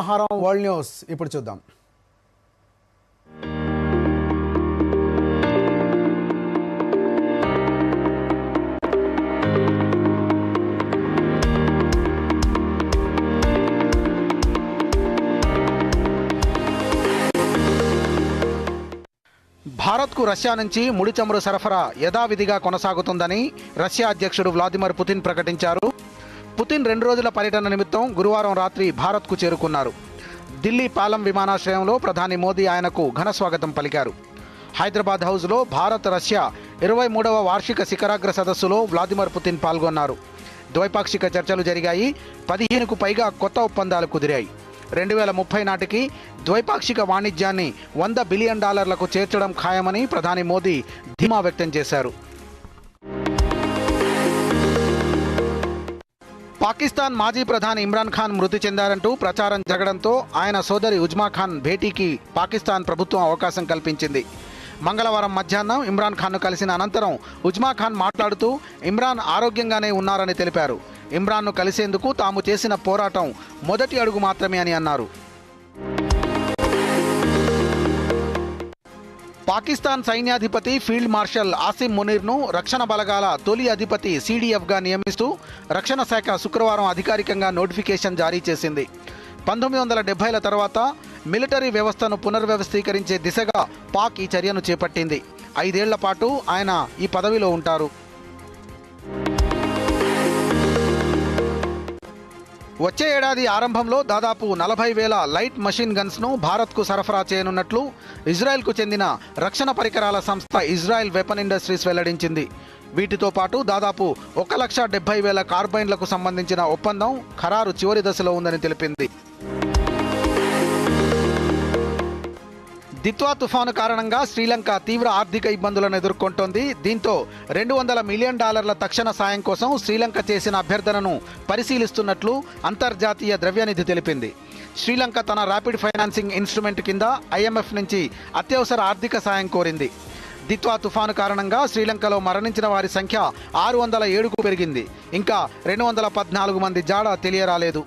ఆహారం world news ఇప్పుడు చూద్దాం. భారత్కు రష్యా నుంచి ముడి చమురు సరఫరా యథావిధిగా కొనసాగుతుందని రష్యా అధ్యక్షుడు వ్లాదిమిర్ పుతిన్ ప్రకటించారు. పుతిన్ 2 రోజుల పర్యటన నిమిత్తం గురువారం రాత్రి భారత్కు చేరుకున్నారు. ఢిల్లీ పాలం విమానాశ్రయంలో ప్రధాని మోదీ ఆయనకు ఘన స్వాగతం పలికారు. హైదరాబాద్ హౌస్లో భారత్ రష్యా 23వ వార్షిక శిఖరాగ్ర సదస్సులో వ్లాదిమిర్ పుతిన్ పాల్గొన్నారు. ద్వైపాక్షిక చర్చలు జరిగాయి. 15కు పైగా కొత్త ఒప్పందాలు కుదిరాయి. 2030 నాటికి ద్వైపాక్షిక వాణిజ్యాన్ని $100 బిలియన్ చేర్చడం ఖాయమని ప్రధాని మోదీ ధీమా వ్యక్తం చేశారు. పాకిస్తాన్ మాజీ ప్రధాని ఇమ్రాన్ ఖాన్ మృతి చెందారంటూ ప్రచారం జరగడంతో ఆయన సోదరి ఉజ్మా ఖాన్ భేటీకి పాకిస్తాన్ ప్రభుత్వం అవకాశం కల్పించింది. మంగళవారం మధ్యాహ్నం ఇమ్రాన్ ఖాన్ను కలిసిన అనంతరం ఉజ్మా ఖాన్ మాట్లాడుతూ ఇమ్రాన్ ఆరోగ్యంగానే ఉన్నారని తెలిపారు. ఇమ్రాన్ను కలిసేందుకు తాము చేసిన పోరాటం మొదటి అడుగు మాత్రమే అని అన్నారు. పాకిస్తాన్ సైన్యాధిపతి ఫీల్డ్ మార్షల్ ఆసిమ్ మునీర్ను రక్షణ బలగాల తొలి అధిపతి సిడిఎఫ్గా నియమిస్తూ రక్షణ శాఖ శుక్రవారం అధికారికంగా నోటిఫికేషన్ జారీ చేసింది. 1970ల తర్వాత మిలిటరీ వ్యవస్థను పునర్వ్యవస్థీకరించే దిశగా పాక్ ఈ చర్యను చేపట్టింది. 5 ఏళ్ల పాటు ఆయన ఈ పదవిలో ఉంటారు. వచ్చే ఏడాది ఆరంభంలో దాదాపు 40,000 లైట్ మషిన్ గన్స్ను భారత్కు సరఫరా చేయనున్నట్లు ఇజ్రాయెల్కు చెందిన రక్షణ పరికరాల సంస్థ ఇజ్రాయెల్ వెపన్ ఇండస్ట్రీస్ వెల్లడించింది. వీటితో పాటు దాదాపు 1,70,000 కార్బైన్లకు సంబంధించిన ఒప్పందం ఖరారు చివరి దశలో ఉందని తెలిపింది. దిత్వా తుఫాను కారణంగా శ్రీలంక తీవ్ర ఆర్థిక ఇబ్బందులను ఎదుర్కొంటోంది. దీంతో $200 మిలియన్ తక్షణ సాయం కోసం శ్రీలంక చేసిన అభ్యర్థనను పరిశీలిస్తున్నట్లు అంతర్జాతీయ ద్రవ్యనిధి తెలిపింది. శ్రీలంక తన ర్యాపిడ్ ఫైనాన్సింగ్ ఇన్స్ట్రుమెంట్ కింద IMF నుంచి అత్యవసర ఆర్థిక సాయం కోరింది. దిత్వా తుఫాను కారణంగా శ్రీలంకలో మరణించిన వారి సంఖ్య 607కు పెరిగింది. ఇంకా 214 మంది జాడ తెలియరాలేదు.